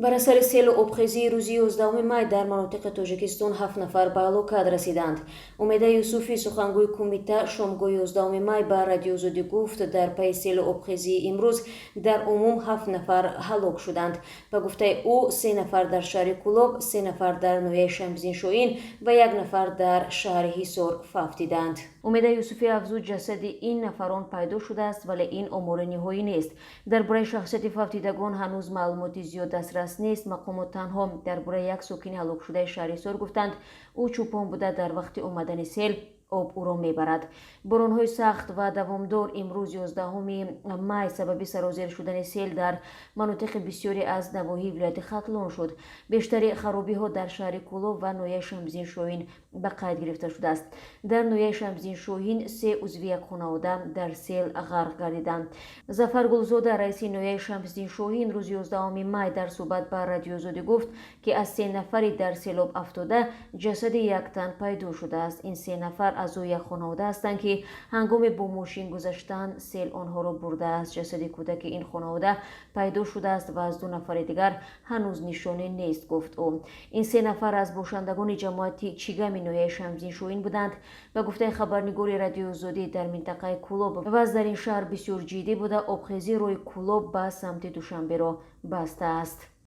بر اثر سیل و آبخیزی روز 11 مای در مناطق تاجیکستان 7 نفر به هلاکت رسیدند. امید یوسفی سخنگوی کمیته شامگاه 11 مای به رادیو آزادی گفت در پی سیل و آبخیزی امروز در عموم 7 نفر هلاک شدند. به گفته او 3 نفر در شهر کولاب، 3 نفر در نویه شمزین شوین و 1 نفر در شهر حصار فوت دیدند. امید یوسفی افزود جسد این نفران پیدا شده است ولی این آمار نهایی نیست. درباره شخصیت فوتیدگان هنوز معلوماتی زیاد دسترس نیست. مقامات تنها درباره یک ساکن هلاک شده شهر حصار گفتند او چوپان بوده در وقت آمدن سیل آب او را میبرد. بارانهای سخت و دوامدار امروز 11 مای سبب سرازیر شدن سیل در مناطق بسیاری از نواحی ولایت ختلان شد. بیشتر خرابی ها در شهر کولاب و نویه شمزین شوین به قید گرفته شده است. در نویه شمزین شوین 3 عضو یک خانواده در سیل غرق گردیدند. ظفر گلزاده رئیس نویه شمزین شوین روز 11 مای در صحبت با رادیو آزادی گفت که از 3 نفری در سیلاب افتاده جسد یک تن پیدا شده است. این 3 نفر اعضای یک خانواده هستند که هنگام با ماشین گذشتن سیل آنها را برده است. جسد کودک این خانواده پیدا شده است و از 2 نفر دیگر هنوز نشانه نیست گفت او. این 3 نفر از باشندگان جماعت چیگم نویه شمزین شوین بودند. به گفته خبرنگار رادیو آزادی در منطقه کولاب وضع در این شهر بسیار جدی بوده. آبخیزی روی کولاب به سمت دوشنبه را بسته است.